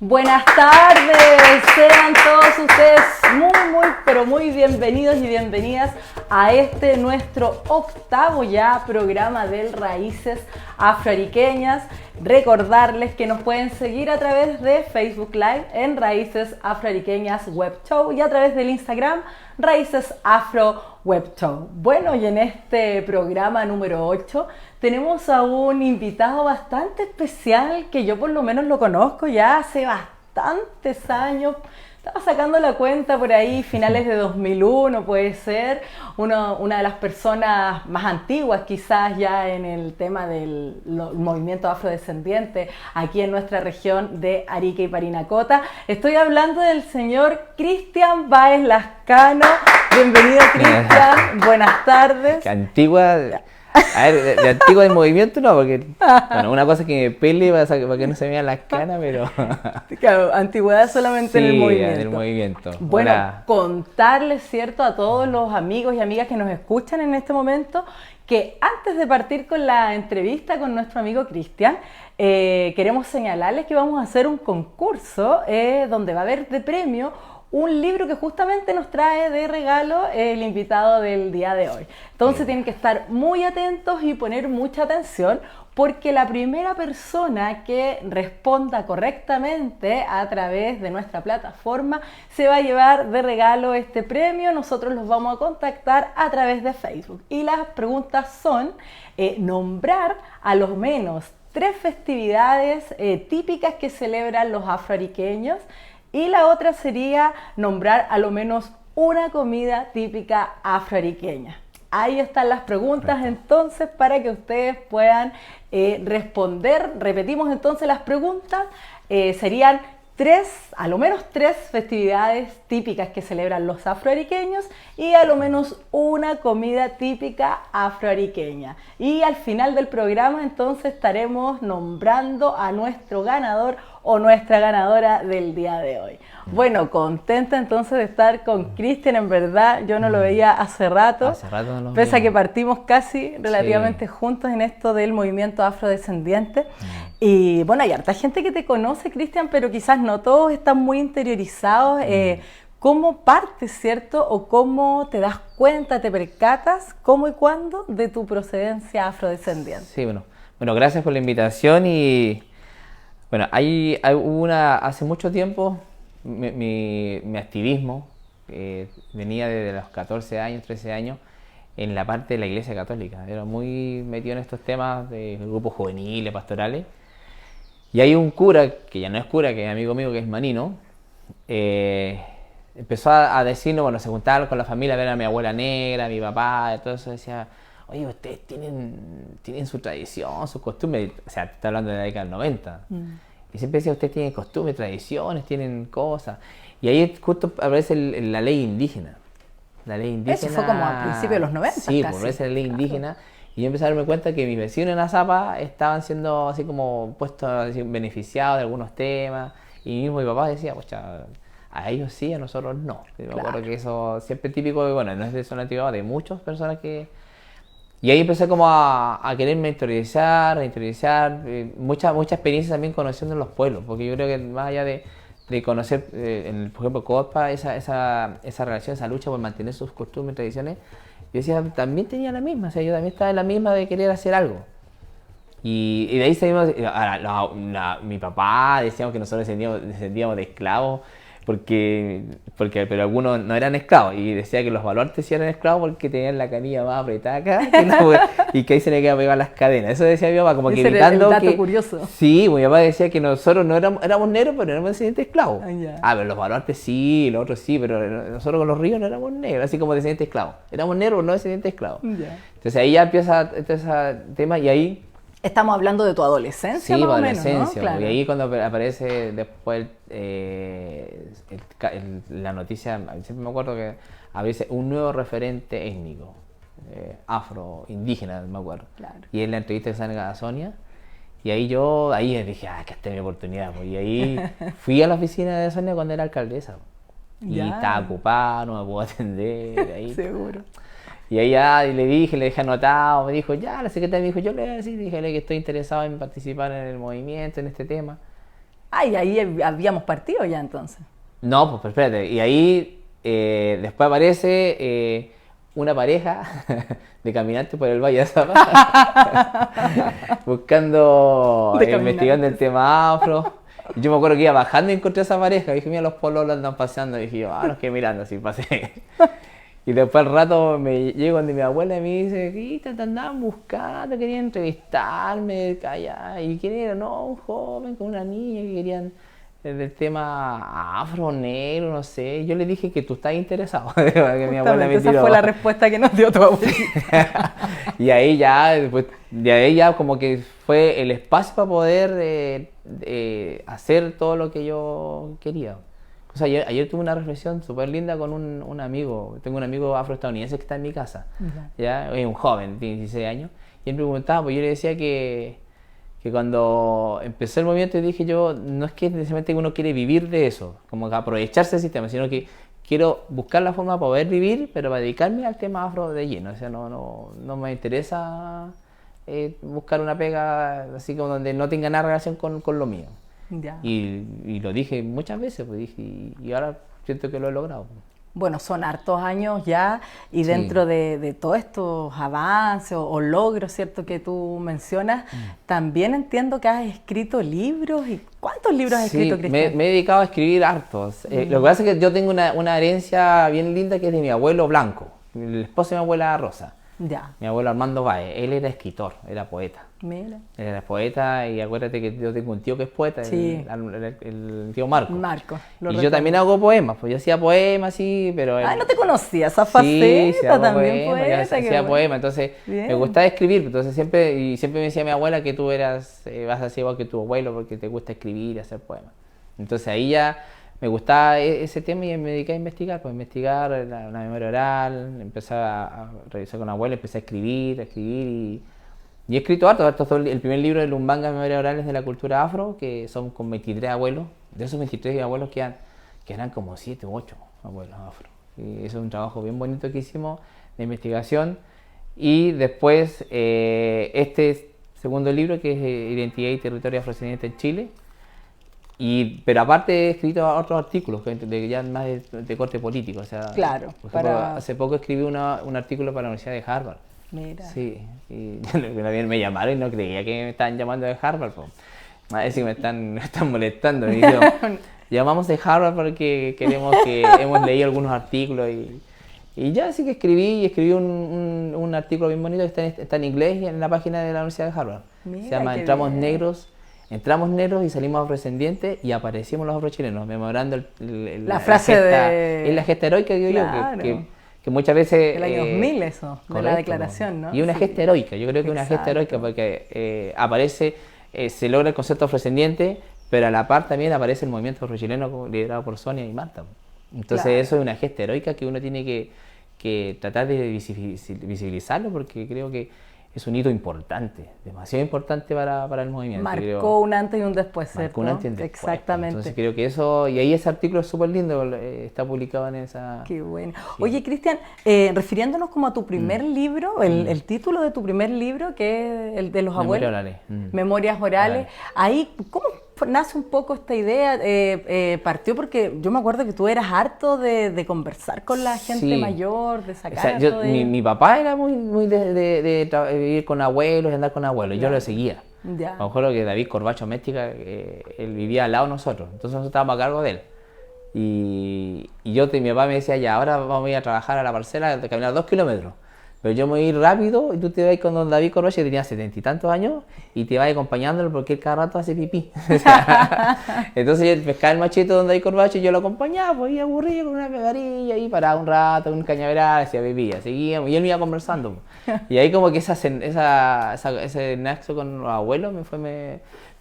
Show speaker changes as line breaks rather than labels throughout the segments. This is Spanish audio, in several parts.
Buenas tardes, sean todos ustedes pero muy bienvenidos y bienvenidas a este nuestro octavo ya programa del Raíces Afroariqueñas. Recordarles que nos pueden seguir a través de Facebook Live en Raíces Afroariqueñas Web Show y a través del Instagram Raíces Afro Web Show. Bueno, y en este programa número 8 tenemos a un invitado bastante especial que yo por lo menos lo conozco ya hace bastantes años. Estaba sacando la cuenta por ahí, finales de 2001 puede ser, una de las personas más antiguas quizás ya en el tema del movimiento afrodescendiente aquí en nuestra región de Arica y Parinacota. Estoy hablando del señor Cristian Báez Lascano. Bienvenido, Cristian, buenas tardes.
Qué antigua... A ver, de antiguo del movimiento no, porque bueno, una cosa es que me pele para que no se me vean las canas, pero...
Claro, antigüedad solamente
sí,
en el movimiento.
En el movimiento.
Bueno,
Hola.
Contarles, ¿cierto?, a todos los amigos y amigas que nos escuchan en este momento, que antes de partir con la entrevista con nuestro amigo Cristian, queremos señalarles que vamos a hacer un concurso donde va a haber de premio un libro que justamente nos trae de regalo el invitado del día de hoy. Entonces tienen que estar muy atentos y poner mucha atención porque la primera persona que responda correctamente a través de nuestra plataforma se va a llevar de regalo este premio. Nosotros los vamos a contactar a través de Facebook. Y las preguntas son nombrar a lo menos 3 festividades típicas que celebran los afroariqueños. Y la otra sería nombrar a lo menos una comida típica afroariqueña. Ahí están las preguntas entonces para que ustedes puedan responder. Repetimos entonces las preguntas. Serían a lo menos 3 festividades típicas que celebran los afroariqueños y a lo menos una comida típica afroariqueña. Y al final del programa entonces estaremos nombrando a nuestro ganador o nuestra ganadora del día de hoy. Bueno, contenta entonces de estar con Cristian, en verdad, yo no lo veía hace rato.
Hace rato no lo
pese
veía.
a que partimos casi relativamente juntos en esto del movimiento afrodescendiente. Y bueno, hay harta gente que te conoce, Cristian, pero quizás no todos están muy interiorizados. ¿Cómo partes, cierto? ¿O cómo te das cuenta, te percatas, cómo y cuándo, de tu procedencia afrodescendiente?
Sí, bueno, gracias por la invitación y... Bueno, hace mucho tiempo mi activismo venía desde los 14 años, 13 años, en la parte de la Iglesia Católica. Era muy metido en estos temas de grupos juveniles, pastorales. Y hay un cura, que ya no es cura, que es amigo mío, que es Manino, empezó a decirnos, bueno, se juntaban con la familia a ver a mi abuela negra, a mi papá, y todo eso, decía... Oye, ustedes tienen su tradición, sus costumbres, o sea, te está hablando de la década del 90. Y siempre decía, ustedes tienen costumbres, tradiciones, tienen cosas. Y ahí justo aparece la ley indígena. la ley indígena.
Eso fue como al principio de los 90
Sí,
casi.
por esa ley indígena. Y yo empecé a darme cuenta que mis vecinos en Azapa estaban siendo así como puestos, así, beneficiados de algunos temas. Y mismo mi papá decía, pues a ellos sí, a nosotros no. Y me acuerdo que eso siempre es típico, bueno, no es de zona antigua, de muchas personas que... Y ahí empecé como a quererme interiorizar, mucha experiencia también conociendo los pueblos, porque yo creo que más allá de conocer, por ejemplo, Copa, esa relación, esa lucha por mantener sus costumbres, tradiciones, yo decía, también tenía la misma, o sea, yo también estaba en la misma de querer hacer algo. Y de ahí salimos, ahora, mi papá decíamos que nosotros descendíamos de esclavos, pero algunos no eran esclavos, y decía que los baluartes sí eran esclavos porque tenían la canilla más apretada acá, y que ahí se le quedaban pegadas las cadenas. Eso decía mi papá, como que evitando
el dato
que...
curioso.
Sí, mi papá decía que nosotros no éramos negros, pero éramos descendientes de esclavos.
Ah,
Pero los baluartes sí, los otros sí, pero nosotros con los ríos no éramos negros, así como descendientes de esclavos. Éramos negros, no descendientes de esclavos. Entonces ahí ya empieza ese tema, y ahí...
Estamos hablando de tu adolescencia,
sí,
más o
adolescencia,
menos, ¿no? Claro.
Y ahí cuando aparece después la noticia, siempre me acuerdo que aparece un nuevo referente étnico, afro-indígena, me acuerdo.
Claro.
Y en la entrevista que salga a Sonia, y ahí dije, que esta es mi oportunidad, pues. Y ahí fui a la oficina de Sonia cuando era alcaldesa, y estaba ocupada, no me pudo atender. Ahí,
seguro.
Y ahí ya le dejé anotado, me dijo, ya, la secretaria me dijo, yo le voy a decir, dije que estoy interesado en participar en el movimiento, en este tema.
Ah, y ahí habíamos partido ya entonces.
No, pues espérate, y ahí después aparece una pareja de caminantes por el Valle de Azapa, buscando, investigando el tema afro. Y yo me acuerdo que iba bajando y encontré a esa pareja, y dije, mira, los pololos andan paseando, y dije yo, los que mirando, así pasé. Y después al rato me llego donde mi abuela y me dice, ¿qué te andaban buscando? Querían entrevistarme, calla. ¿Y quién era? No, un joven con una niña que querían del tema afro, negro, no sé. Y yo le dije que tú estás interesado. Que mi abuela me tiró.
Esa fue la respuesta que nos dio tu abuelita.
Y ahí ya, después, de ahí ya como que fue el espacio para poder hacer todo lo que yo quería. O sea, ayer tuve una reflexión súper linda con un amigo. Tengo un amigo afroestadounidense que está en mi casa. ¿Ya? Es un joven, tiene 16 años. Y él me preguntaba, pues yo le decía que cuando empezó el movimiento, dije yo, no es que necesariamente uno quiere vivir de eso, como que aprovecharse del sistema, sino que quiero buscar la forma para poder vivir, pero para dedicarme al tema afro de lleno. O sea, no me interesa buscar una pega así como donde no tenga nada relación con lo mío.
Ya.
Y lo dije muchas veces, pues dije, y ahora siento que lo he logrado.
Bueno, son hartos años ya, y dentro de todos estos avances o logros, ¿cierto?, que tú mencionas, también entiendo que has escrito libros. ¿Y cuántos libros has escrito, Cristian?
Me he dedicado a escribir hartos. Lo que pasa es que yo tengo una herencia bien linda que es de mi abuelo Blanco, el esposo de mi abuela Rosa.
Ya.
Mi abuelo Armando Báez, él era escritor, era poeta.
Mira.
Él era poeta, y acuérdate que yo tengo un tío que es poeta,
sí.
el tío Marco.
Marco.
Y yo también hago poemas, pues yo hacía poemas, sí, pero...
Ay, no te conocía esa faceta, también
poeta. Yo hacía poemas, entonces bien. Me gustaba escribir, entonces siempre me decía mi abuela que tú vas a ser igual que tu abuelo porque te gusta escribir y hacer poemas. Entonces ahí ya me gustaba ese tema y me dediqué a investigar, la memoria oral, empecé a revisar con la abuela, empecé a escribir y he escrito harto. El primer libro de Lumbanga, Memorias Orales de la Cultura Afro, que son con 23 abuelos. De esos 23 abuelos quedan como 7 u 8 abuelos afro. Y eso es un trabajo bien bonito que hicimos de investigación. Y después este segundo libro, que es Identidad y Territorio Afrodescendiente en Chile. Pero aparte he escrito otros artículos ya más de corte político. O sea,
claro.
Por ejemplo, hace poco escribí un artículo para la Universidad de Harvard.
Mira.
Sí, y me llamaron y no creía que me estaban llamando de Harvard. A ver si me están molestando. Me dijeron, llamamos de Harvard porque queremos que hemos leído algunos artículos y ya sí que escribí un artículo bien bonito que está en inglés y en la página de la Universidad de Harvard.
Mira,
se llama Entramos negros y salimos afrodescendientes y aparecimos los afrochilenos, memorando
la frase
es la gesta heroica que
claro.
que muchas veces...
El año 2000 eso, correcto, de la declaración, ¿no?
Y una gesta heroica, yo creo que una gesta heroica porque aparece, se logra el concepto afrodescendiente, pero a la par también aparece el movimiento afrochileno liderado por Sonia y Marta. Entonces eso es una gesta heroica que uno tiene que que tratar de visibilizarlo, porque creo que es un hito importante, demasiado importante para el movimiento.
Marcó un antes y un después, ¿cierto?
Marcó un antes y un después.
Exactamente.
Entonces creo que eso, y ahí ese artículo es súper lindo, está publicado en esa...
Qué bueno.
Sí.
Oye, Cristian, refiriéndonos como a tu primer libro, el título de tu primer libro, que es el de los abuelos.
Memorias orales.
Memorias orales. Ahí, ¿cómo nace un poco esta idea? Partió porque yo me acuerdo que tú eras harto de conversar con la gente mayor, de sacar
mi papá era muy de vivir con abuelos y andar con abuelos, yo lo seguía.
Ya.
Me acuerdo que David Corbacho Méstica, él vivía al lado de nosotros, entonces nosotros estábamos a cargo de él. Y mi papá me decía, ya, ahora vamos a ir a trabajar a la parcela, de caminar 2 kilómetros. Pero yo me voy a ir rápido y tú te vas con don David Corbacho, que tenía 70 y tantos años, y te vas acompañándolo porque él cada rato hace pipí. Entonces yo pescaba el machito de don David Corbacho y yo lo acompañaba, pues, y aburrido con una pegarilla, y paraba un rato, con un cañaveral, hacía pipí, seguíamos, y él me iba conversando. Y ahí como que ese nexo con los abuelos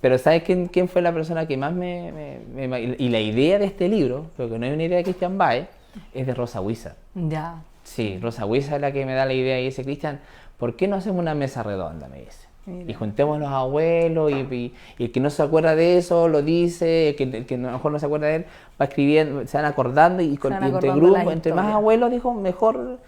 Pero ¿sabes quién fue la persona que más y la idea de este libro, porque no es una idea de Cristian Bae, es de Rosa Huiza.
Ya.
Sí, Rosa Huiza es la que me da la idea y dice, Cristian, ¿por qué no hacemos una mesa redonda? Me dice. Mira. Y juntemos los abuelos y el que no se acuerda de eso lo dice, el que a lo mejor no se acuerda de él va escribiendo, se van acordando y entre grupos, entre más abuelos, dijo, mejor.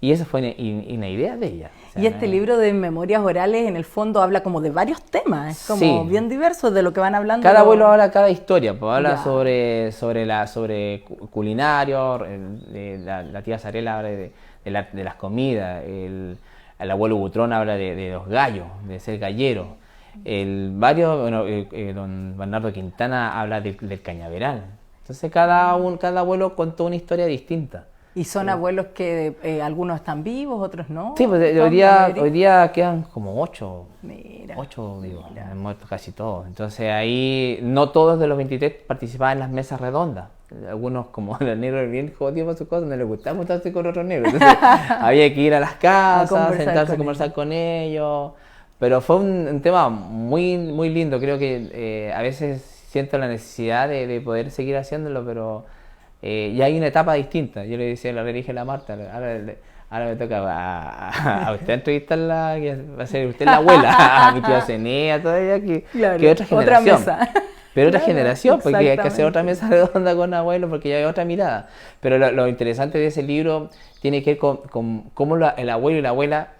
Y esa fue una idea de ella. O sea,
y este libro de Memorias Orales, en el fondo, habla como de varios temas, es como bien diverso de lo que van hablando.
Cada abuelo habla cada historia, pues habla sobre culinario, la tía Zarela habla de las comidas, el abuelo Butrón habla de los gallos, de ser gallero. Don Bernardo Quintana habla del cañaveral. Entonces cada abuelo contó una historia distinta.
¿Y son abuelos que algunos están vivos, otros no?
Sí, pues hoy día quedan como 8.
Mira.
8 vivos, han muerto casi todos. Entonces ahí no todos de los 23 participaban en las mesas redondas. Algunos, como los negros bien jodidos por sus cosas, no les gustaba juntarse con otros negros. Entonces había que ir a las casas, sentarse a conversar con ellos. Pero fue un tema muy, muy lindo. Creo que a veces siento la necesidad de poder seguir haciéndolo, pero... ya hay una etapa distinta. Yo le decía, le dije a la Marta, ahora me toca a usted entrevistarla, que va a ser usted la abuela, a mi tía Cenea, todavía, que otra generación.
Otra mesa.
Pero otra generación, porque hay que hacer otra mesa redonda con abuelos, porque ya hay otra mirada. Pero lo interesante de ese libro tiene que ver con cómo el abuelo y la abuela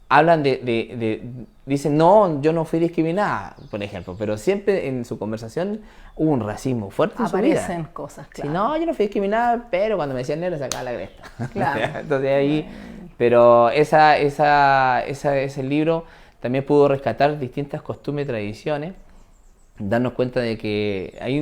hablan dicen, no, yo no fui discriminada, por ejemplo, pero siempre en su conversación hubo un racismo fuerte en su vida.
Aparecen cosas, claro.
Sí, no, yo no fui discriminada, pero cuando me decían negro sacaba la cresta.
Claro.
Entonces ahí, pero ese libro también pudo rescatar distintas costumbres y tradiciones, darnos cuenta de que hay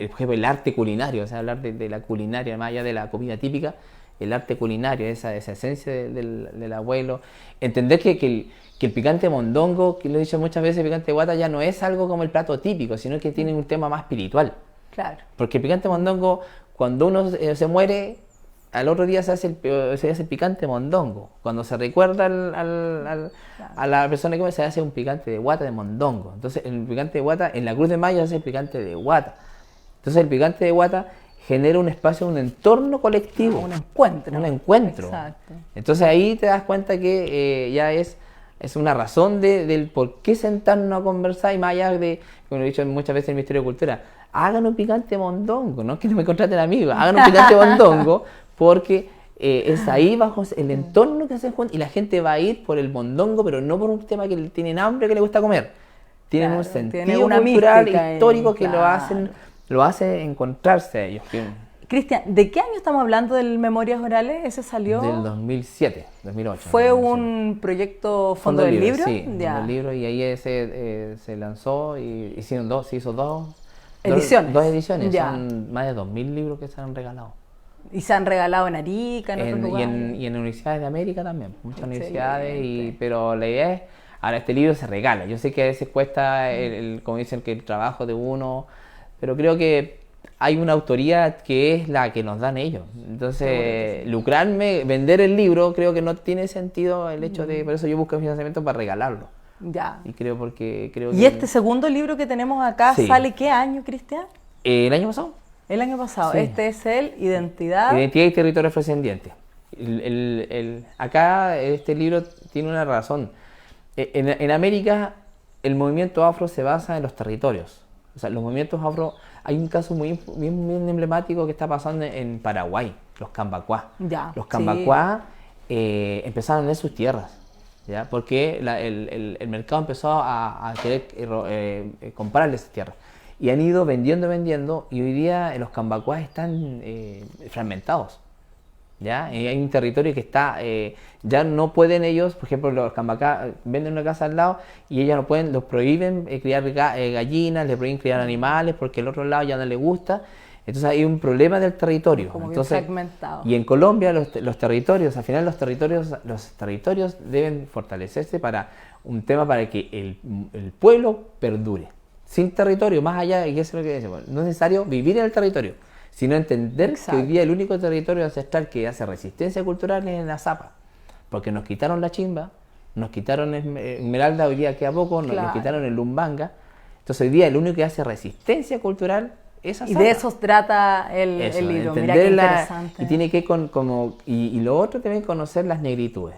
por ejemplo, el arte culinario, o sea, hablar de la culinaria, más allá de la comida típica, el arte culinario, esa esencia del abuelo, entender que el picante mondongo, que lo he dicho muchas veces, el picante de guata ya no es algo como el plato típico, sino que tiene un tema más espiritual.
Claro.
Porque el picante mondongo, cuando uno se muere, al otro día se hace el picante mondongo. Cuando se recuerda a la persona que muere, se hace un picante de guata de mondongo. Entonces el picante de guata, en la Cruz de Mayo se hace el picante de guata. Entonces el picante de guata genera un espacio, un entorno colectivo.
Un encuentro.
Un encuentro.
Exacto.
Entonces ahí te das cuenta que ya es una razón del por qué sentarnos a conversar, y más allá de, como he dicho muchas veces en el Ministerio de Cultura, hagan un picante mondongo, no que no me contraten amigos, hagan un picante mondongo, porque es ahí bajo el entorno que se junta, y la gente va a ir por el mondongo, pero no por un tema que tienen hambre, que les gusta comer. Tienen un sentido cultural, histórico, que lo hace encontrarse a ellos.
Cristian, ¿de qué año estamos hablando del Memorias Orales? ¿Ese salió?
Del 2007, 2008.
¿Fue un proyecto Fondo del Libro?
Sí, Fondo del Libro, y ahí se lanzó y se hizo dos
ediciones.
Dos ediciones, ya. Son más de 2000 libros que se han regalado.
¿Y se han regalado en Arica, en otros lugares?
Y en universidades de América también, muchas universidades, pero la idea es, ahora este libro se regala. Yo sé que a veces cuesta, como dicen, que el trabajo de uno, pero creo que hay una autoría que es la que nos dan ellos. Entonces, lucrarme, vender el libro, creo que no tiene sentido el hecho de... Por eso yo busco financiamiento para regalarlo.
Ya.
Y creo que...
¿Y este segundo libro que tenemos acá sale qué año, Cristian?
El año pasado.
El año pasado.
Sí.
Este es el Identidad
y Territorio Afrodescendiente. Acá este libro tiene una razón. En América el movimiento afro se basa en los territorios. O sea, los movimientos afro, hay un caso bien emblemático que está pasando en Paraguay, los cambacuá. Los cambacuá empezaron en sus tierras, ¿ya? Porque el mercado empezó a querer comprarles esas tierras. Y han ido vendiendo, y hoy día los cambacuás están fragmentados. ¿Ya? Hay un territorio que está, ya no pueden ellos, por ejemplo, los cambacá venden una casa al lado y ellos no pueden, los prohíben criar gallinas, les prohíben criar animales porque el otro lado ya no les gusta. Entonces hay un problema del territorio.
Como
entonces,
fragmentado.
Y en Colombia los territorios, al final los territorios deben fortalecerse para un tema para que el pueblo perdure. Sin territorio, más allá, y eso es lo que decimos, no es necesario vivir en el territorio, sino entender que hoy día el único territorio ancestral que hace resistencia cultural es en la Zapa, porque nos quitaron la chimba, nos quitaron Esmeralda, hoy día queda poco, nos quitaron el Lumbanga, entonces hoy día el único que hace resistencia cultural es a Zapa.
Y de eso trata el libro, mira qué interesante.
Y tiene que y lo otro también conocer las negritudes,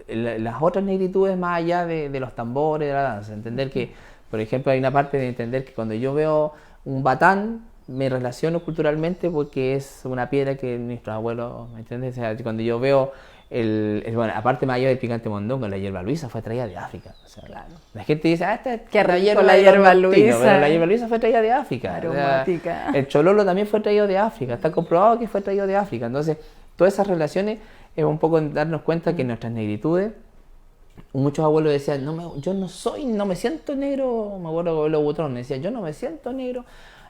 las otras negritudes más allá de los tambores, de la danza, entender que, por ejemplo, hay una parte de entender que cuando yo veo un batán, me relaciono culturalmente porque es una piedra que nuestros abuelos, ¿me entiendes? O sea, cuando yo veo bueno, aparte más allá del picante mondongo, la hierba luisa fue traída de África. O sea, la gente dice, esta es
la hierba luisa.
Pero la hierba luisa fue traída de África.
Aromática.
O sea, el chololo también fue traído de África, está comprobado que fue traído de África. Entonces, todas esas relaciones es un poco darnos cuenta que nuestras negritudes, muchos abuelos decían, yo no me siento negro, me acuerdo que abuelo Butrón decía, yo no me siento negro,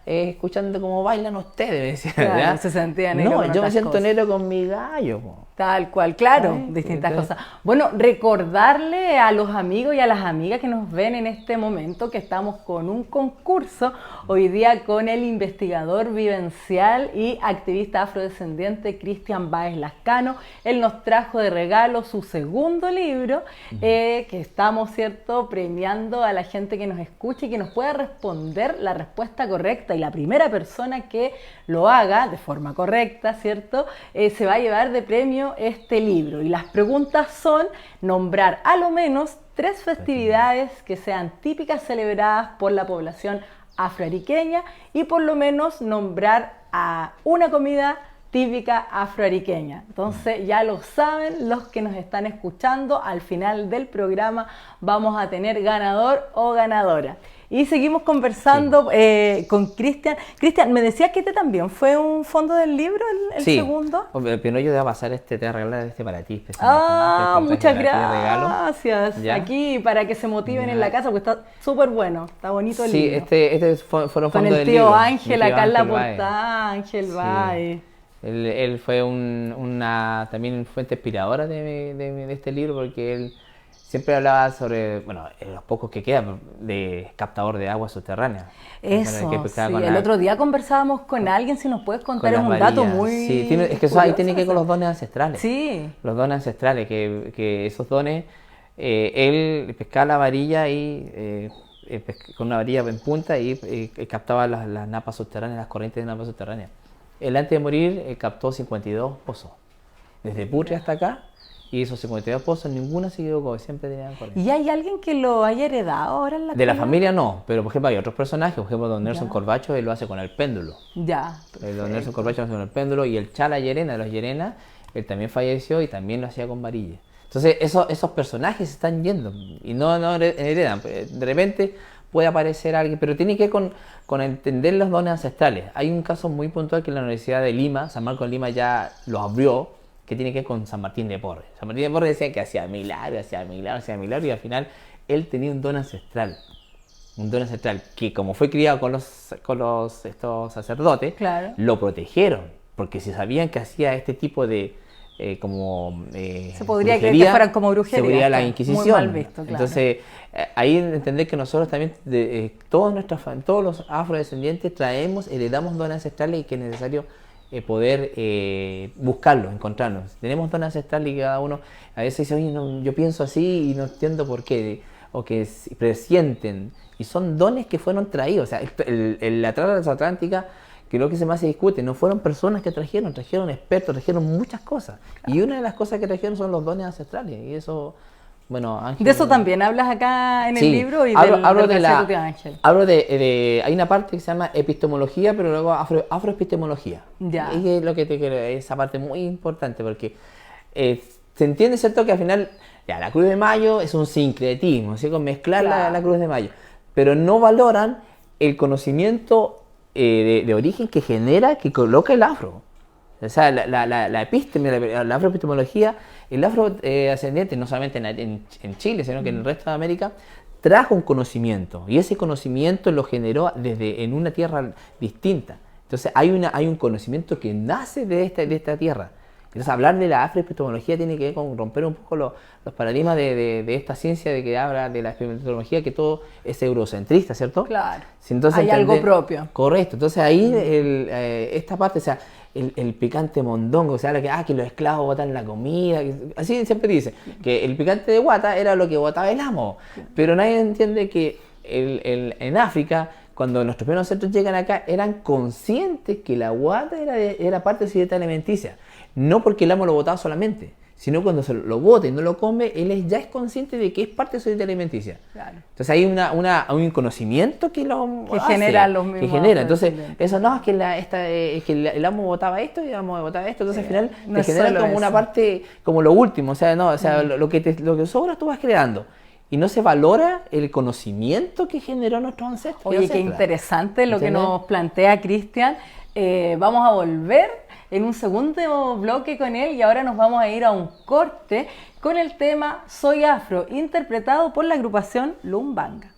escuchando cómo bailan ustedes, decía,
claro, se sentía negro.
No, yo me siento negro con mi gallo.
Tal cual, claro, distintas cosas. Bueno, recordarle a los amigos y a las amigas que nos ven en este momento que estamos con un concurso hoy día con el investigador vivencial y activista afrodescendiente Cristian Báez Lascano. Él nos trajo de regalo su segundo libro, que estamos, ¿cierto?, premiando a la gente que nos escuche y que nos pueda responder la respuesta correcta. Y la primera persona que lo haga de forma correcta, ¿cierto?, se va a llevar de premio este libro. Y las preguntas son nombrar a lo menos 3 festividades que sean típicas celebradas por la población afroariqueña y por lo menos nombrar a una comida típica afroariqueña. Entonces ya lo saben los que nos están escuchando, al final del programa vamos a tener ganador o ganadora. Y seguimos conversando con Cristian. Cristian, me decías que este también fue un fondo del libro, el segundo.
Pero yo te voy a pasar te voy a regalar para ti.
Muchas gracias. Aquí para que se motiven en la casa, porque está súper bueno, está bonito el libro.
Sí, este fueron fondos del libro.
Con el tío Ángel, acá en la portada, Ángel Báez.
Él fue también fuente inspiradora de este libro, porque él siempre hablaba sobre, los pocos que quedan, de captador de agua subterránea.
Eso, el otro día conversábamos con alguien, si nos puedes contar, es un dato muy...
Sí, es que eso ahí tiene que ver con los dones ancestrales.
Sí.
Los dones ancestrales, que esos dones, él pescaba la varilla y con una varilla en punta y captaba las napas subterráneas, las corrientes de napas subterráneas. Él antes de morir captó 52 pozos, desde Putre hasta acá. Y esos 52 pozos, ninguno se equivocó, siempre tenían corriente.
¿Y hay alguien que lo haya heredado ahora en la
De la familia no, pero por ejemplo hay otros personajes, por ejemplo don Nelson Corbacho, él lo hace con el péndulo. Don Nelson Corbacho lo hace con el péndulo, y el Chala Llerena, de los Llerena, él también falleció y también lo hacía con varilla. Entonces esos personajes se están yendo y no heredan. De repente puede aparecer alguien, pero tiene que ver con entender los dones ancestrales. Hay un caso muy puntual que la Universidad de Lima, San Marcos de Lima ya lo abrió, que tiene que ver con San Martín de Porres. San Martín de Porres decía que hacía milagros, y al final él tenía un don ancestral. Un don ancestral que, como fue criado con estos sacerdotes, lo protegieron, porque si sabían que hacía este tipo de
se podría creer que fueran como brujería,
se podría la Inquisición.
Muy mal visto, claro.
Entonces ahí entender que nosotros también todos los afrodescendientes heredamos dones ancestrales, y que es necesario poder buscarlos, encontrarlos. Tenemos dones ancestrales y cada uno a veces dice, oye, yo pienso así y no entiendo por qué, o que presienten, y son dones que fueron traídos. O sea, la trama transatlántica que lo que se más se discute, no fueron personas que trajeron expertos, trajeron muchas cosas. Claro. Y una de las cosas que trajeron son los dones ancestrales. Y eso, bueno, Ángel...
De eso también hablas acá en el libro y
hablo
del
de
tío Ángel.
Hablo de... Hay una parte que se llama epistemología, pero luego afroepistemología.
Ya.
Y es lo que te quiero, esa parte muy importante, porque se entiende, ¿cierto?, que al final, ya, la Cruz de Mayo es un sincretismo, así con mezclar claro. la Cruz de Mayo, pero no valoran el conocimiento de origen que genera, que coloca el afro. O sea, la afroepistemología, el afro ascendiente, no solamente en Chile, sino que en el resto de América, trajo un conocimiento, y ese conocimiento lo generó en una tierra distinta. Entonces hay un conocimiento que nace de esta tierra. Entonces hablar de la afroepistemología tiene que ver con romper un poco los paradigmas de esta ciencia de que habla de la epistemología, que todo es eurocentrista, ¿cierto?
Claro.
Entonces,
hay algo propio.
Correcto. Entonces ahí esta parte, o sea, el picante mondongo, o sea, que los esclavos botan la comida, así siempre dice, que el picante de guata era lo que botaba el amo, pero nadie entiende que en África, cuando nuestros primeros ancestros llegan acá, eran conscientes que la guata era parte de su dieta alimenticia. No porque el amo lo botaba solamente, sino cuando se lo bota y no lo come, él ya es consciente de que es parte de su dieta alimenticia. Claro. Entonces hay un conocimiento que
genera los mismos.
Que genera. Entonces, eso no, es que el amo botaba esto y el amo botaba esto. Entonces, al final, te genera como una parte, como lo último. O sea, lo que sobra tú vas creando. Y no se valora el conocimiento que generó nuestros ancestros.
Oye, qué interesante lo que nos plantea Cristian. Vamos a volver en un segundo bloque con él y ahora nos vamos a ir a un corte con el tema Soy Afro, interpretado por la agrupación Lumbanga.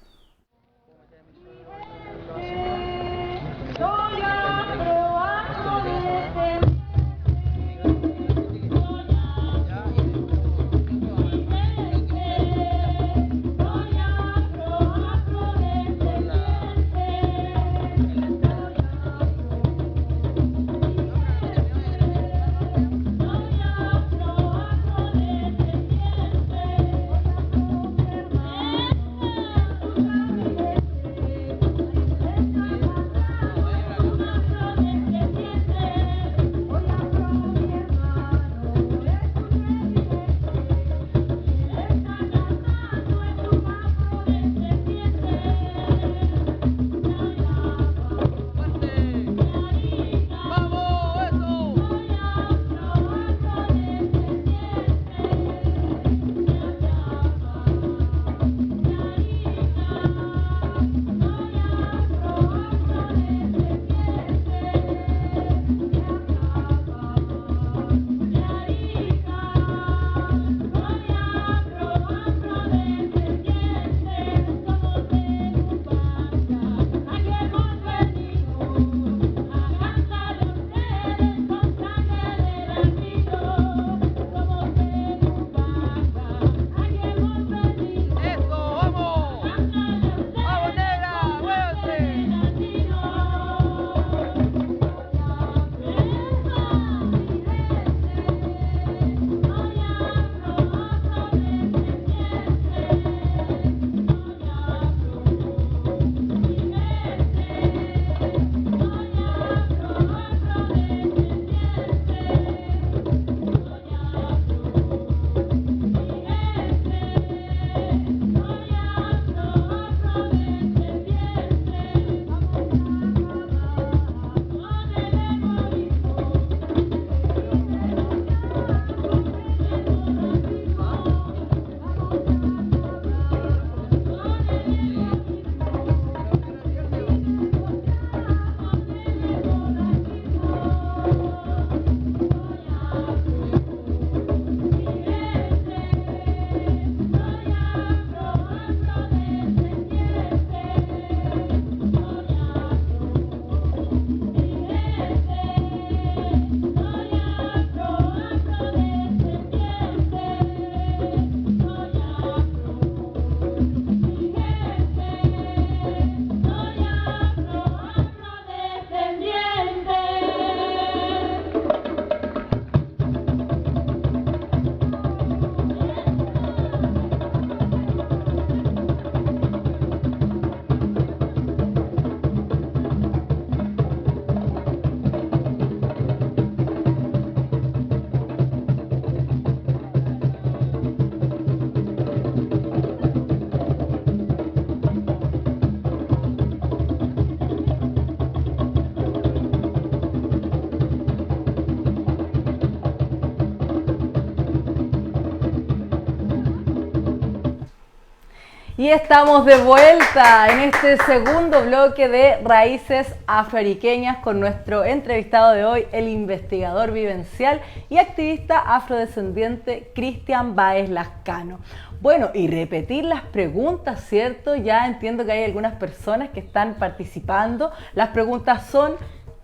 Y estamos de vuelta en este segundo bloque de Raíces Afroariqueñas con nuestro entrevistado de hoy, el investigador vivencial y activista afrodescendiente Cristian Báez Lascano. Bueno, y repetir las preguntas, ¿cierto? Ya entiendo que hay algunas personas que están participando. Las preguntas son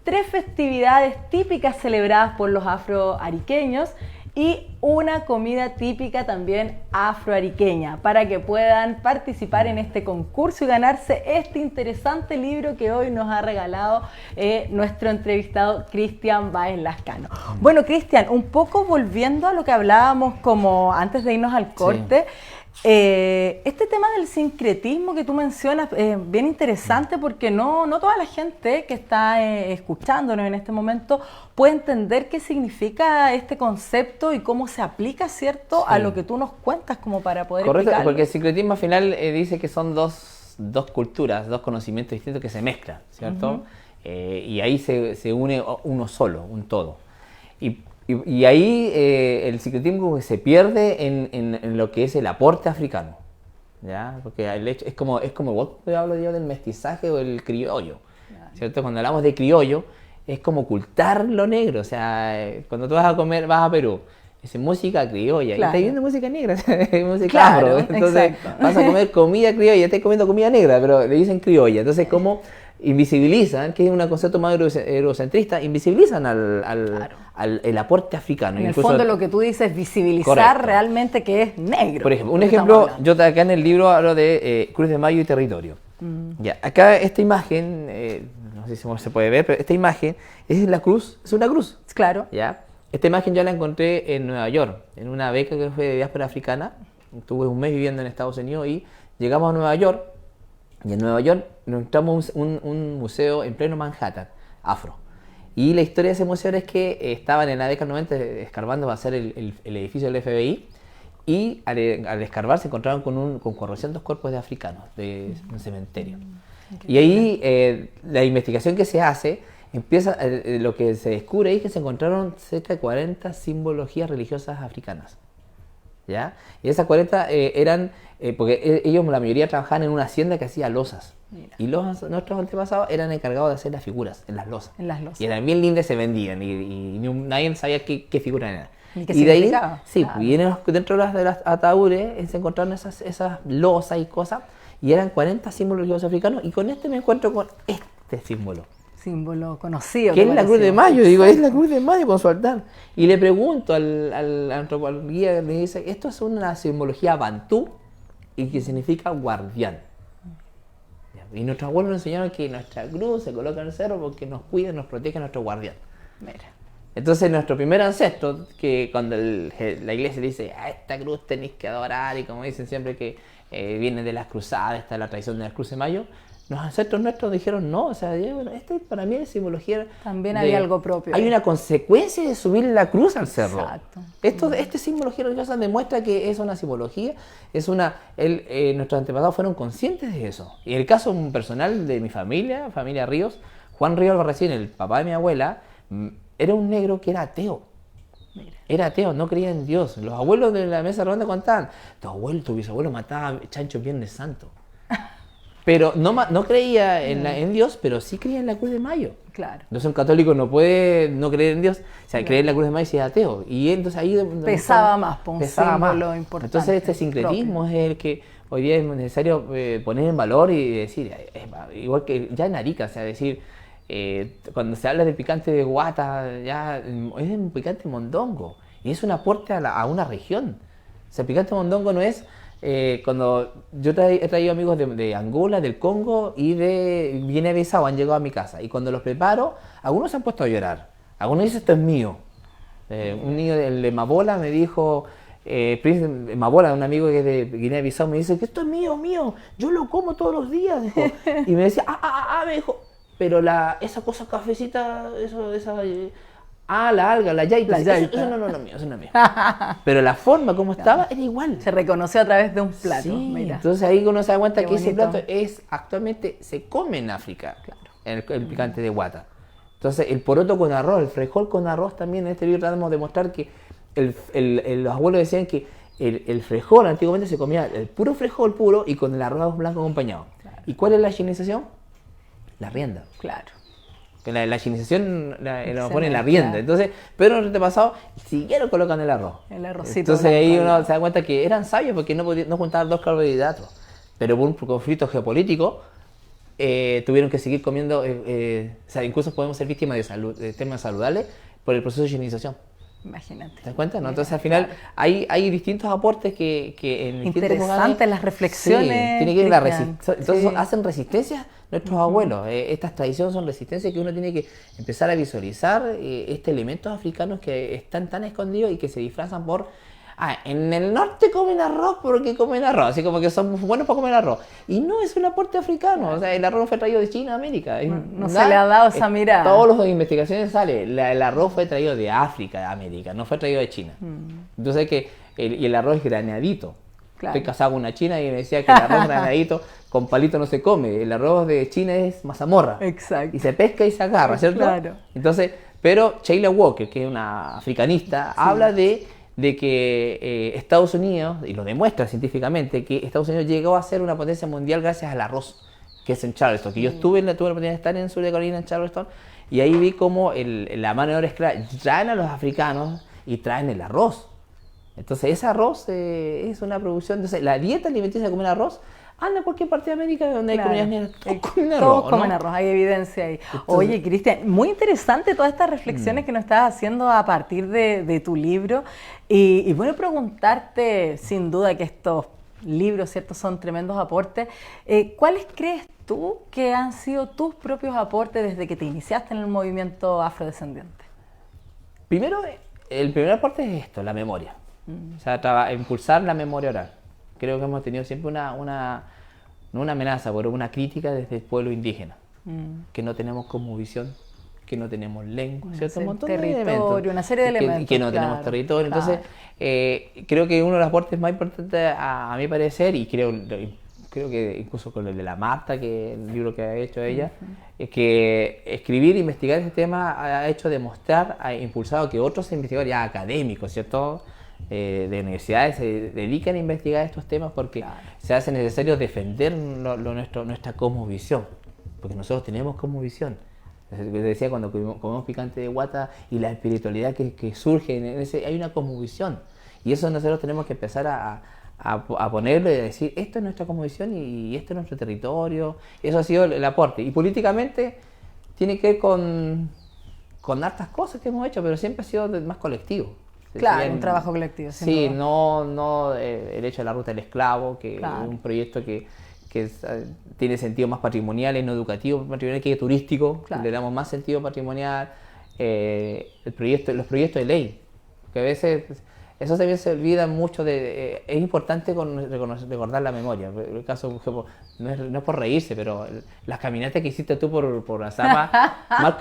3 festividades típicas celebradas por los afroariqueños y una comida típica también afroariqueña, para que puedan participar en este concurso y ganarse este interesante libro que hoy nos ha regalado nuestro entrevistado Cristian Báez Lascano. Bueno, Cristian, un poco volviendo a lo que hablábamos como antes de irnos al corte, este tema del sincretismo que tú mencionas es bien interesante porque no toda la gente que está escuchándonos en este momento puede entender qué significa este concepto y cómo se aplica, ¿cierto?, a lo que tú nos cuentas como para poder
Correcto,
explicarlo.
porque el sincretismo al final dice que son dos culturas, dos conocimientos distintos que se mezclan, ¿cierto? Y ahí se une uno solo, un todo. Y ahí el sincretismo se pierde en lo que es el aporte africano, ¿ya? Porque el hecho, es como yo hablo del mestizaje o el criollo, ¿cierto? Cuando hablamos de criollo, es como ocultar lo negro. O sea, cuando tú vas a comer, vas a Perú, es música criolla,
Claro.
y estás viendo música negra, música afro. Entonces
exacto.
vas a comer comida criolla, estás comiendo comida negra, pero le dicen criolla. Entonces, como invisibilizan, que es un concepto más eurocentrista, invisibilizan el aporte africano.
En el
Incluso,
fondo lo que tú dices es visibilizar
correcto,
realmente que es negro.
por ejemplo, un
lo que
ejemplo,
estamos hablando.
yo acá en el libro hablo de Cruz de Mayo y territorio. Ya, acá esta imagen, no sé si se puede ver, pero esta imagen es la cruz, es una cruz.
Claro.
¿Ya? Esta imagen yo la encontré en Nueva York, en una beca que fue de diáspora africana. Estuve un mes viviendo en Estados Unidos y llegamos a Nueva York. Y en Nueva York nos entramos a un museo en pleno Manhattan, afro. Y la historia de ese museo es que estaban en la década 90 escarbando para hacer el edificio del FBI. Y al escarbar se encontraron con 400 cuerpos de africanos de un cementerio. Y ahí la investigación que se hace, empieza lo que se descubre ahí es que se encontraron cerca de 40 simbologías religiosas africanas. ¿Ya? Y esas 40 eran, porque ellos la mayoría trabajaban en una hacienda que hacía losas.
Mira.
Y nuestros antepasados eran encargados de hacer las figuras en las losas.
En las losas.
Y eran bien lindas, se vendían y nadie sabía qué figura era.
¿Y qué
de ahí,
significaba?
sí,
Claro.
y dentro de las ataúdes se encontraron esas losas y cosas, y eran 40 símbolos religiosos africanos, y con este me encuentro con este símbolo.
Símbolo conocido.
Que es la
pareció.
Cruz de Mayo, digo, es la Cruz de Mayo con su altar. Y le pregunto al antropología, le dice, esto es una simbología bantú y que significa guardián. Y nuestros abuelos nos enseñaron que nuestra cruz se coloca en el cerro porque nos cuida y nos protege nuestro guardián.
Mira.
Entonces nuestro primer ancestro, que cuando la iglesia dice, a esta cruz tenéis que adorar, y como dicen siempre que viene de las cruzadas, está la tradición de la Cruz de Mayo, los ancestros nuestros dijeron no, o sea, bueno, esta para mí es simbología.
También hay algo propio.
Hay una consecuencia de subir la cruz al cerro.
Exacto.
Este simbología religiosa demuestra que es una simbología, nuestros antepasados fueron conscientes de eso. Y el caso personal de mi familia Ríos, Juan Ríos Albarracín, el papá de mi abuela, era un negro que era ateo.
Mira.
Era ateo, no creía en Dios. Los abuelos de la mesa redonda contaban, tu bisabuelo mataba chancho Viernes Santo. Pero no creía en Dios, pero sí creía en la Cruz de Mayo.
Claro.
Entonces un católico no puede no creer en Dios, o sea, creer en la Cruz de Mayo si es ateo. Y entonces ahí
Pesaba más, un
pesaba
símbolo
más.
importante.
Entonces este sincretismo es el que hoy día es necesario poner en valor y decir, igual que ya en Arica, o sea, decir, cuando se habla del picante de guata, ya es un picante mondongo. Y es un aporte a una región. O sea, el picante mondongo no es... cuando yo he traído amigos de Angola, del Congo y de Guinea-Bissau, han llegado a mi casa, y cuando los preparo, algunos se han puesto a llorar, algunos dicen esto es mío. Un niño de Mabola me dijo, Príncipe Mabola, un amigo que es de Guinea-Bissau, me dice que esto es mío, yo lo como todos los días, dijo. Y me decía, me dijo, pero esa cosa cafecita, la alga, la yaita, eso no es mío, eso no es mío. Pero la forma como estaba era igual.
Se reconoció a través de un plato.
Sí,
Mira.
entonces ahí uno se da cuenta
Qué
que ese
bonito.
plato actualmente se come en África,
Claro.
el picante de guata. Entonces el poroto con arroz, el frijol con arroz también, en este libro tratamos de mostrar que los abuelos decían que el frijol antiguamente se comía el puro frijol puro y con el arroz blanco acompañado. Claro. ¿Y cuál es la chinización? La rienda.
Claro.
La chinización la pone en la rienda. Claro. Entonces, pero en el pasado siguieron colocando el arroz.
El arrocito.
Entonces ahí uno se da cuenta que eran sabios porque no juntaban dos carbohidratos. Pero por un conflicto geopolítico tuvieron que seguir comiendo, o sea, incluso podemos ser víctimas de temas saludables por el proceso de chinización.
Imagínate.
¿Te das cuenta? ¿No? Entonces al final hay distintos aportes que en
interesantes las reflexiones.
Sí, tiene que ir entonces hacen resistencia nuestros abuelos. Estas tradiciones son resistencias que uno tiene que empezar a visualizar elementos africanos que están tan escondidos y que se disfrazan por... en el norte comen arroz porque comen arroz, así como que son buenos para comer arroz. Y no es un aporte africano, o sea, el arroz no fue traído de China a América.
No se le ha dado esa mirada.
Todas las investigaciones sale, el arroz fue traído de África a América, no fue traído de China. Entonces y el arroz es graneadito. Claro. Estoy casado con una china y me decía que el arroz graneadito con palito no se come. El arroz de China es mazamorra.
Exacto.
Y se pesca y se agarra, ¿cierto?
Claro.
Entonces, pero Sheila Walker, que es una africanista, habla de que Estados Unidos, y lo demuestra científicamente, que Estados Unidos llegó a ser una potencia mundial gracias al arroz, que es en Charleston. Que yo tuve la oportunidad de estar en el sur de Carolina, en Charleston, y ahí vi cómo la mano de obra esclava traen a los africanos y traen el arroz. Entonces ese arroz es una producción, entonces la dieta alimenticia de comer arroz anda en cualquier parte de América donde hay comunidades negras, todos comen arroz.
Todos comen arroz, hay evidencia ahí. Entonces, oye, Cristian, muy interesante todas estas reflexiones que nos estás haciendo a partir de tu libro. Y bueno, preguntarte, sin duda que estos libros, ¿cierto?, son tremendos aportes. ¿Cuáles crees tú que han sido tus propios aportes desde que te iniciaste en el movimiento afrodescendiente?
Primero, el primer aporte es esto, la memoria. O sea, impulsar la memoria oral. Creo que hemos tenido siempre no una amenaza, pero una crítica desde el pueblo indígena, que no tenemos cosmovisión, que no tenemos lengua, ¿cierto? Un montón de elementos.
Una serie de elementos.
Y que no tenemos territorio. Entonces, creo que uno de los aportes más importantes a mi parecer, y creo que incluso con el de la Marta, que el libro que ha hecho ella, es que escribir e investigar este tema ha hecho demostrar, ha impulsado que otros investigadores ya académicos, ¿cierto?, de universidades se dedican a investigar estos temas porque se hace necesario defender nuestra cosmovisión, porque nosotros tenemos cosmovisión. Decía cuando comemos picante de guata y la espiritualidad que surge, hay una cosmovisión, y eso nosotros tenemos que empezar a ponerlo y decir, esto es nuestra cosmovisión y esto es nuestro territorio. Eso ha sido el aporte, y políticamente tiene que ver con hartas cosas que hemos hecho, pero siempre ha sido más colectivo.
Claro, un trabajo colectivo.
Sí, no el hecho de la ruta del esclavo, que es un proyecto que tiene sentido más patrimonial y no educativo, patrimonial que turístico, le damos más sentido patrimonial, los proyectos de ley, que a veces eso también se olvida mucho es importante recordar la memoria. El caso, por ejemplo, no es por reírse, pero las caminatas que hiciste tú por Azama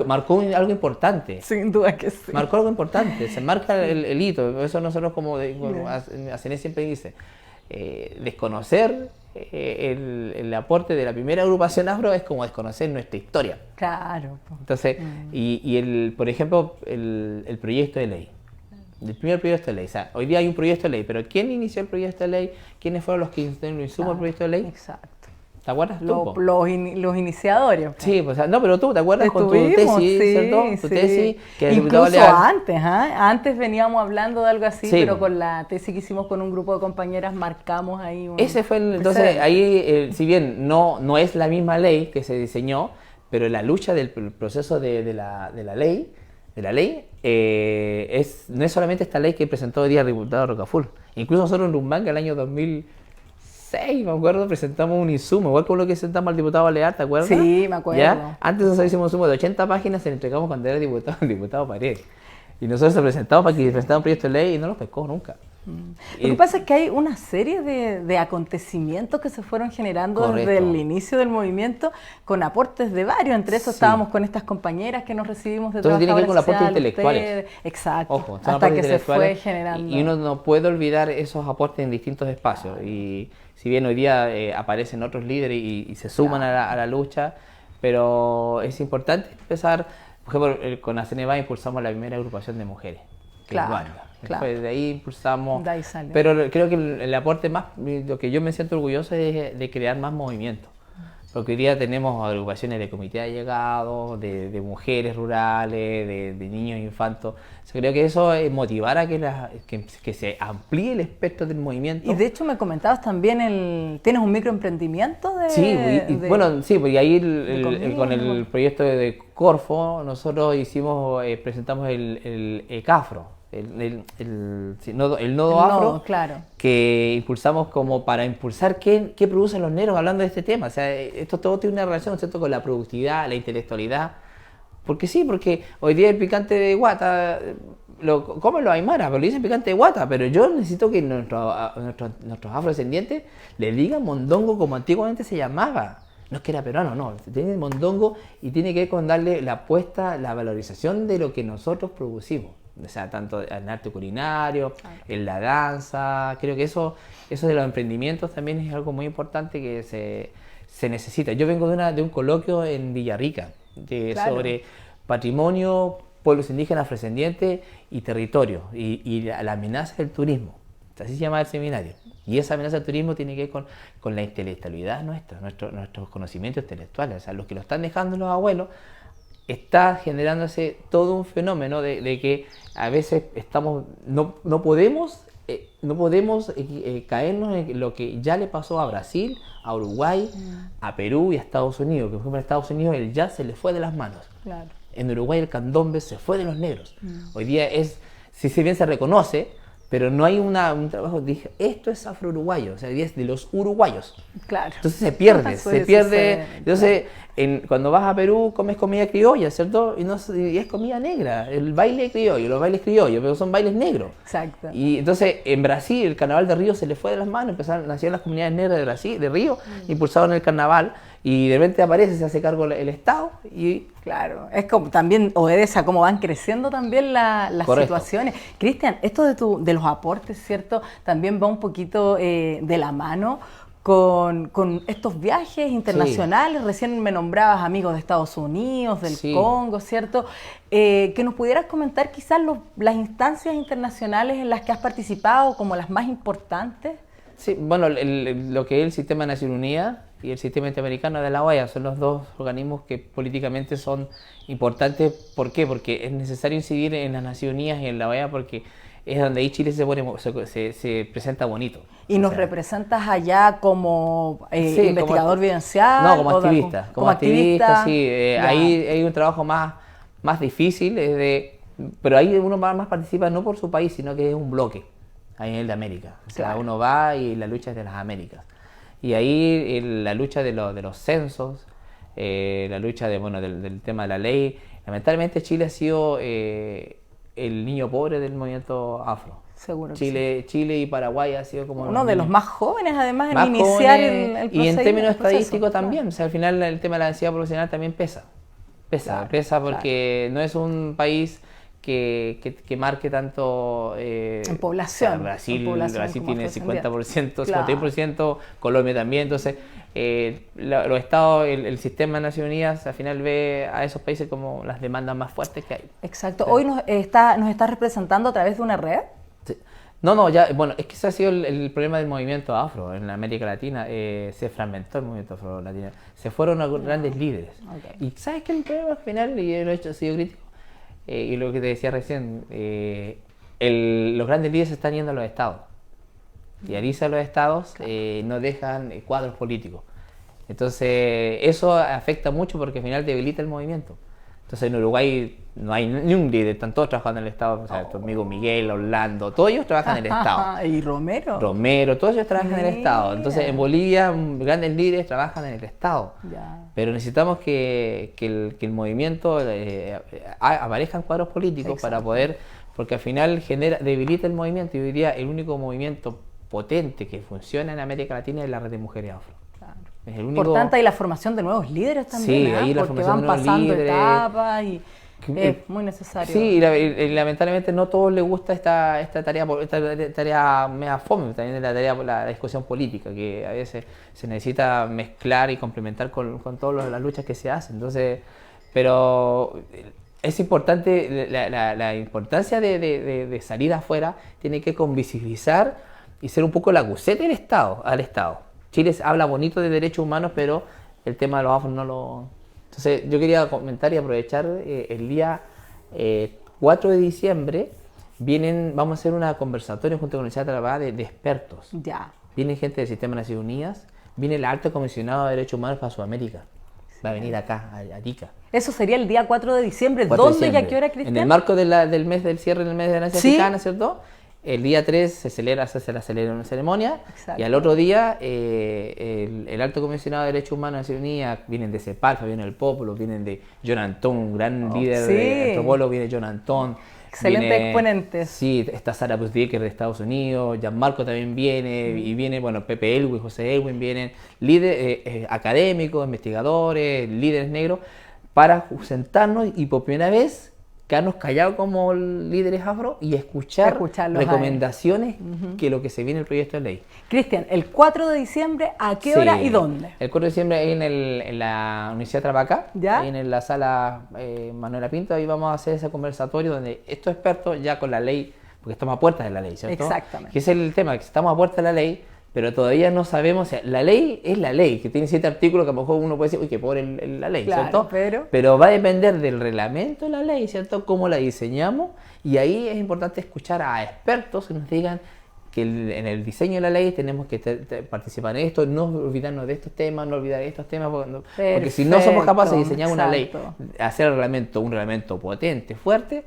marcó algo importante.
Sin duda que sí.
Marcó algo importante, se marca el hito. Eso nosotros como Asené siempre dice, desconocer el aporte de la primera agrupación afro es como desconocer nuestra historia.
Claro.
Entonces, por ejemplo, el proyecto de ley. El primer proyecto de ley. O sea, hoy día hay un proyecto de ley, pero ¿quién inició el proyecto de ley? ¿Quiénes fueron los que hicieron el insumo del proyecto de ley?
Exacto.
¿Te acuerdas tú?
Los iniciadores.
Pues. Sí, pues, no, pero tú, ¿te acuerdas con tu tesis, ¿cierto? Tu tesis,
que incluso antes veníamos hablando de algo así, pero con la tesis que hicimos con un grupo de compañeras marcamos ahí un...
Ese fue entonces, ahí, si bien no es la misma ley que se diseñó, pero la lucha del proceso de la ley, no es solamente esta ley que presentó hoy día el diputado Rocaful. Incluso nosotros en Rumbanga el año 2006, me acuerdo, presentamos un insumo, igual como lo que presentamos al diputado Balear, ¿te acuerdas?
Sí, me acuerdo.
¿Ya? Antes nosotros hicimos un insumo de 80 páginas, se lo entregamos cuando era el diputado Paredes. Y nosotros se presentamos para que presentara un proyecto de ley y no lo pescó nunca.
Lo que pasa es que hay una serie de acontecimientos que se fueron generando desde el inicio del movimiento, con aportes de varios. Entre esos estábamos con estas compañeras que nos recibimos de
Entonces tiene que ver con aportes intelectuales.
Exacto.
Ojo,
hasta que se fue generando.
Y uno no puede olvidar esos aportes en distintos espacios. Y si bien hoy día aparecen otros líderes y se suman a la lucha, pero es importante empezar. Por ejemplo, con Aceneba impulsamos la primera agrupación de mujeres, que es Wanda.
Claro.
Después de ahí impulsamos.
De ahí sale.
Pero creo que el aporte más, lo que yo me siento orgulloso es de crear más movimientos. Porque hoy día tenemos agrupaciones de comité de allegados, de mujeres rurales, de niños e infantos. O sea, creo que eso es motivar a que se amplíe el espectro del movimiento.
Y de hecho me comentabas también, ¿tienes un microemprendimiento de...?
Sí, bueno, sí, porque ahí con el
¿no?
proyecto de Corfo nosotros presentamos el ECAFRO, el nodo afro,
claro.
que impulsamos como para impulsar qué producen los negros hablando de este tema. O sea, esto todo tiene una relación, ¿cierto?, con la productividad, la intelectualidad. Porque sí, porque hoy día el picante de guata lo comen los aymaras, pero le dicen picante de guata. Pero yo necesito que nuestros afrodescendientes le digan mondongo como antiguamente se llamaba. No es que era peruano, no. Tiene mondongo y tiene que ver con darle la apuesta, la valorización de lo que nosotros producimos. O sea, tanto en arte culinario, en la danza. Creo que eso de los emprendimientos también es algo muy importante que se necesita. Yo vengo de un coloquio en Villarrica sobre patrimonio, pueblos indígenas afrodescendientes y territorio y la amenaza del turismo. Así se llama el seminario. Y esa amenaza del turismo tiene que ver con la intelectualidad nuestra, nuestros conocimientos intelectuales. O sea, los que lo están dejando los abuelos, está generándose todo un fenómeno de que a veces no podemos caernos en lo que ya le pasó a Brasil, a Uruguay, a Perú y a Estados Unidos. Que por ejemplo en Estados Unidos el jazz se le fue de las manos.
Claro.
En Uruguay el candombe se fue de los negros. Hoy día si bien se reconoce, pero no hay un trabajo, dije, esto es afro-uruguayo, o sea, es de los uruguayos.
Claro.
Entonces se pierde. Entonces, cuando vas a Perú comes comida criolla, ¿cierto? Y es comida negra, el baile criollo, los bailes criollos, pero son bailes negros.
Exacto.
Y entonces en Brasil el carnaval de Río se le fue de las manos, nacieron las comunidades negras de Brasil, de Río, impulsaron el carnaval, y de repente se hace cargo el Estado y...
Claro, es como también obedece a cómo van creciendo también las situaciones. Cristian, esto de los aportes, ¿cierto? También va un poquito de la mano con estos viajes internacionales. Sí. Recién me nombrabas amigos de Estados Unidos, del Congo, ¿cierto? Que nos pudieras comentar quizás las instancias internacionales en las que has participado como las más importantes.
Sí, bueno, lo que es el Sistema de Naciones Unidas y el Sistema Interamericano de la OEA son los dos organismos que políticamente son importantes. ¿Por qué? Porque es necesario incidir en las Naciones Unidas y en la OEA porque es donde ahí Chile se presenta bonito.
¿Y nos representas allá como investigador vivencial?
No, como activista. Como activista, sí. Ahí hay un trabajo más difícil, pero ahí uno más participa no por su país, sino que es un bloque a nivel de América. O sea, uno va y la lucha es de las Américas. Y ahí la lucha de los censos, la lucha del tema de la ley. Lamentablemente Chile ha sido el niño pobre del movimiento afro.
Seguro.
Chile y Paraguay ha sido como
uno de los más jóvenes además en iniciar el proceso.
Y en términos estadísticos también. O sea, al final el tema de la densidad poblacional también pesa. Pesa porque no es un país que marque tanto
en población.
O sea, Brasil tiene 50%, 51%, Colombia también. Entonces, los estados, el sistema de Naciones Unidas al final ve a esos países como las demandas más fuertes que hay.
Exacto. Hoy nos está representando a través de una red.
Sí. No, es que ese ha sido el problema del movimiento afro en América Latina. Se fragmentó el movimiento afro latino. Se fueron a grandes líderes. Okay. Y ¿sabes qué? El problema al final, y yo lo he sido crítico, y lo que te decía recién, los grandes líderes se están yendo a los estados. Y al irse a los estados no dejan cuadros políticos. Entonces eso afecta mucho porque al final debilita el movimiento. Entonces en Uruguay no hay ni un líder, están todos trabajando en el Estado. O sea, tu amigo Miguel, Orlando, todos ellos trabajan en el Estado.
¿Y Romero?
Romero, todos ellos trabajan en el Estado. Entonces en Bolivia grandes líderes trabajan en el Estado. Pero necesitamos que el movimiento aparezcan cuadros políticos. Exacto. Para poder, porque al final debilita el movimiento. Y hoy día el único movimiento potente que funciona en América Latina es la red de mujeres afro.
Es el único... Por tanto, hay la formación de nuevos líderes también,
sí, ahí la
porque
formación
van
de nuevos
pasando
líderes.
etapas y es muy necesario.
Sí, y lamentablemente no a todos les gusta esta tarea media fome, también la discusión política, que a veces se necesita mezclar y complementar con todas las luchas que se hacen. Entonces, pero es importante, la importancia de salir afuera tiene que con visibilizar y ser un poco la guseta del Estado, al Estado. Chile habla bonito de derechos humanos, pero el tema de los afros no lo... Entonces yo quería comentar y aprovechar el día 4 de diciembre, vamos a hacer una conversatoria junto con la Universidad de Tarapacá de expertos.
Ya.
Viene gente del Sistema de Naciones Unidas, viene el Alto Comisionado de Derechos Humanos para Sudamérica. Va a venir acá, a Arica.
Eso sería el día 4 de diciembre. ¿Dónde y a qué hora, Cristian?
En el marco del mes del cierre del mes de la Nación Africana, ¿cierto? El día 3 se celebra una ceremonia. Exacto. Y al otro día el Alto Comisionado de Derechos Humanos de Naciones Unidas, vienen de CEPALFA, viene el Popolo, vienen de John Antón, un gran líder de antropólogo, viene John Antón.
Excelentes exponentes.
Sí, está Sara Busdicker de Estados Unidos, Gianmarco también viene, y viene, bueno, Pepe Elwin, José Elwin, vienen líderes académicos, investigadores, líderes negros, para sentarnos y por primera vez quedarnos callados como líderes afro y escucharlos recomendaciones que lo que se viene en el proyecto de ley.
Cristian, el 4 de diciembre, ¿a qué hora y dónde?
El 4 de diciembre ahí en la Universidad de Tarapacá, ahí en la sala Manuela Pinto, ahí vamos a hacer ese conversatorio donde estos expertos ya con la ley, porque estamos a puertas de la ley, ¿cierto?
Exactamente.
Que es el tema, que estamos a puertas de la ley, pero todavía no sabemos, o sea, la ley es la ley, que tiene 7 artículos que a lo mejor uno puede decir, uy, que pobre la ley,
claro,
¿cierto? Pero va a depender del reglamento de la ley, ¿cierto? Cómo la diseñamos, y ahí es importante escuchar a expertos que nos digan que en el diseño de la ley tenemos que participar en esto, no olvidarnos de estos temas, no olvidar estos temas, porque si no somos capaces de diseñar una ley, hacer un reglamento potente, fuerte,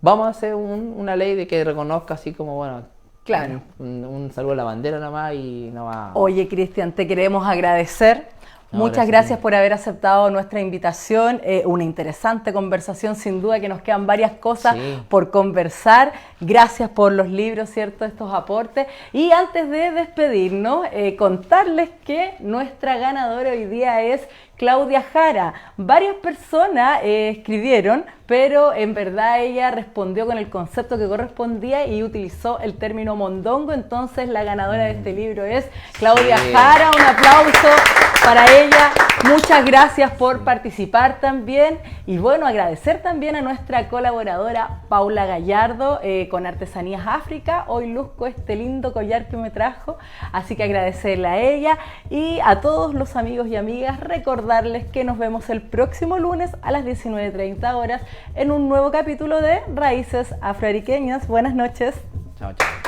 vamos a hacer una ley de que reconozca así como, bueno,
claro,
un saludo a la bandera nada más y no va.
Oye, Cristian, te queremos agradecer. Muchas gracias por haber aceptado nuestra invitación. Una interesante conversación, sin duda que nos quedan varias cosas por conversar. Gracias por los libros, ¿cierto? Estos aportes. Y antes de despedirnos, contarles que nuestra ganadora hoy día es Claudia Jara. Varias personas escribieron, pero en verdad ella respondió con el concepto que correspondía y utilizó el término mondongo. Entonces la ganadora de este libro es Claudia Jara. Un aplauso para ella. Muchas gracias por participar también. Y bueno, agradecer también a nuestra colaboradora Paula Gallardo con Artesanías África. Hoy luzco este lindo collar que me trajo, así que agradecerle a ella y a todos los amigos y amigas. Recordarles que nos vemos el próximo lunes a las 19:30 horas en un nuevo capítulo de Raíces Afroariqueñas. Buenas noches.
Chao, chao.